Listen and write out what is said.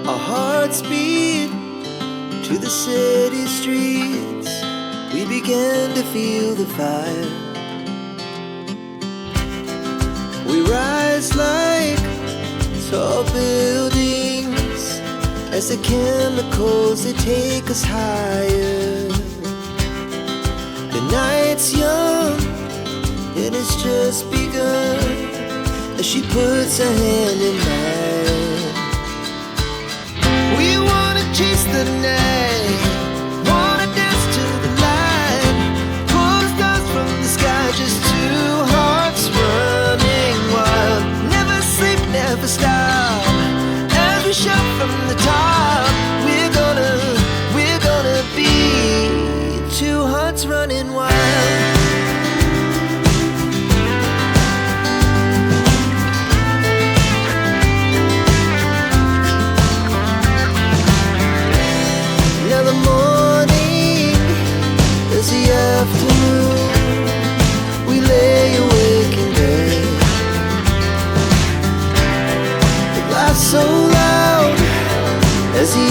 Our hearts beat to the city streets. We began to feel the fire. We rise like tall buildings as the chemicals, they take us higher. The night's young, it has just begun, as she puts her hand in mine. We wanna chase the night, wanna dance to the light, pull the stars from the sky, just two hearts running wild. Never sleep, never stop, as we shout from the top. We're gonna be two hearts running wild. Now the morning is the afternoon. We lay awake in bed. The laughs so loud as the